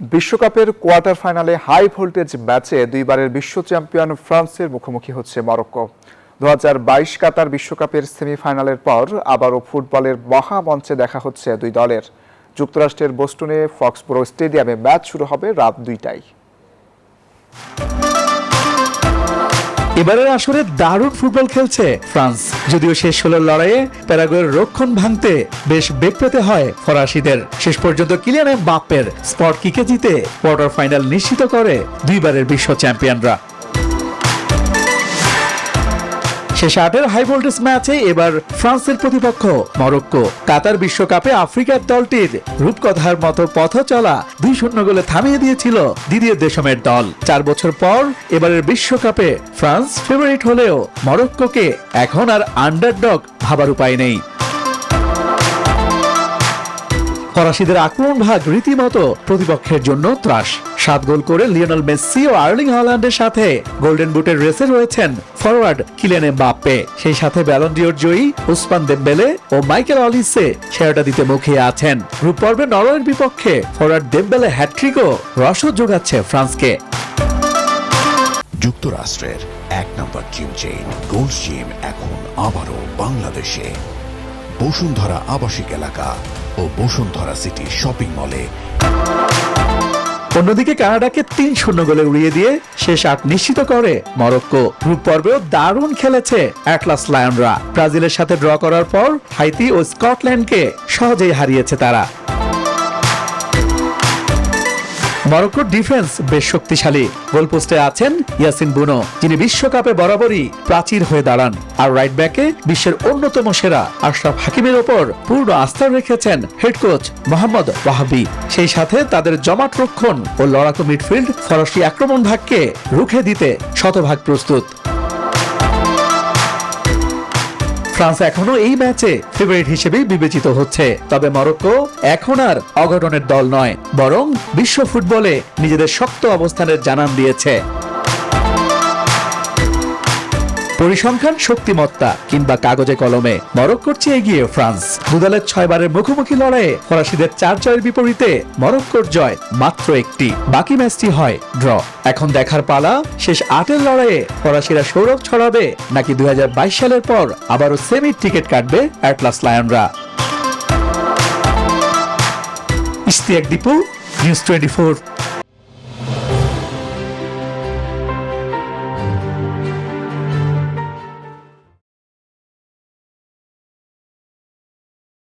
বিশ্বকাপের কোয়ার্টার ফাইনালে high voltage ম্যাচে দুইবারের বিশ্ব চ্যাম্পিয়ন ফ্রান্সের মুখোমুখি হচ্ছে মরক্কো। 2022 কাতার বিশ্বকাপের সেমিফাইনালের পর আবারও ফুটবলের মহামঞ্চে দেখা হচ্ছে দুই দলের। যুক্তরাষ্ট্রের বোস্টনে ফক্সবোরো স্টেডিয়ামে ম্যাচ শুরু হবে রাত 2টায়। এবারের আসরে দারুণ ফুটবল খেলছে ফ্রান্স। যদিও শেষ 16 লড়াইয়ে প্যারাগুয়ের রক্ষণ ভাঙতে বেশ বেগ পেতে হয় ফরাসিদের। শেষ পর্যন্ত কিলিয়ান এমবাপ্পের স্পট কিকে জিতে কোয়ার্টার ফাইনাল নিশ্চিত করে দুইবারের বিশ্ব চ্যাম্পিয়নরা। শেষ 8-এর হাই ভোল্টেজ ম্যাচে এবার ফ্রান্সের প্রতিপক্ষ মরক্কো। কাতার বিশ্বকাপে আফ্রিকার দলটির রূপকথার মতো পথ চলা 2-0 গোলে থামিয়ে দিয়েছিল দিদিয়ের দেশমের দল। 4 বছর পর এবারের বিশ্বকাপে ফ্রান্স ফেভারিট হলেও মরক্কোকে এখন আর আন্ডারডগ ভাবার উপায় নেই। ফরাসিদের আক্রমণ ভাগ রীতিমতো প্রতিপক্ষের জন্য ত্রাস। 7 গোল করে লিওনেল মেসি ও আর্লিং হল্যান্ডের সাথে গোল্ডেন বুটের রেসে রয়েছেন ফরওয়ার্ড কিলিয়ান এমবাপ্পে। সেই সাথে ব্যালন ডিওর জয়ী ওসমান দেমবেলে ও মাইকেল অলিসে সেরাটা দিতে মুখিয়ে আছেন। গ্রুপ পর্বে নরওয়ের বিপক্ষে ফরওয়ার্ড দেমবেলে হ্যাটট্রিকও রসদ যোগাচ্ছে ফ্রান্সকে। যুক্তরাষ্ট্রের 1 নম্বর জিম চেইন গোল্ডস জিম এখন আবারও বাংলাদেশে। বসুন্ধরা আবাসিক এলাকা ও বসুন্ধরা সিটি শপিং মলে। অন্যদিকে কানাডাকে 3-0 গোলে উড়িয়ে দিয়ে শেষ 8 নিশ্চিত করে মরক্কো। গ্রুপ পর্বেও দারুণ খেলেছে অ্যাটলাস লায়নরা। ব্রাজিলের সাথে ড্র করার পর হাইতি ও স্কটল্যান্ডকে সহজেই হারিয়েছে তারা। মরক্কোর ডিফেন্স বেশ শক্তিশালী। গোলপোস্টে আছেন ইয়াসিন বুনো, যিনি বিশ্বকাপে বরাবরই প্রাচীর হয়ে দাঁড়ান। আর রাইট ব্যাকে বিশ্বের অন্যতম সেরা আশরাফ হাকিমের ওপর পূর্ণ আস্থা রেখেছেন হেড কোচ মোহাম্মদ ওয়াহাবি। সেই সাথে তাদের জমাট রক্ষণ ও লড়াকু মিডফিল্ড ফরাসি আক্রমণ ভাগকে রুখে দিতে শতভাগ প্রস্তুত। ফ্রান্স এখনো এই ম্যাচে ফেভারিট হিসেবেই বিবেচিত হচ্ছে। তবে মরক্কো এখন আর অঘটনের দল নয়, বরং বিশ্ব ফুটবলে নিজেদের শক্ত অবস্থানের জানান দিয়েছে। পরিসংখ্যান, শক্তিমত্তা কিংবা কাগজে কলমে মরক্কোর চেয়ে এগিয়ে ফ্রান্স। দুদলের 6 বারের মুখোমুখি লড়াইয়ে ফরাসিদের 4 জয়ের বিপরীতে মরক্কোর জয় মাত্র 1টি। বাকি ম্যাচটি হয় ড্র। এখন দেখার পালা শেষ 8-এর লড়াইয়ে ফরাসিরা সৌরভ ছড়াবে নাকি 2022 সালের পর আবারও সেমির টিকিট কাটবে অ্যাটলাস লায়নরা। ইশতিয়াক দীপু, নিউজ 24।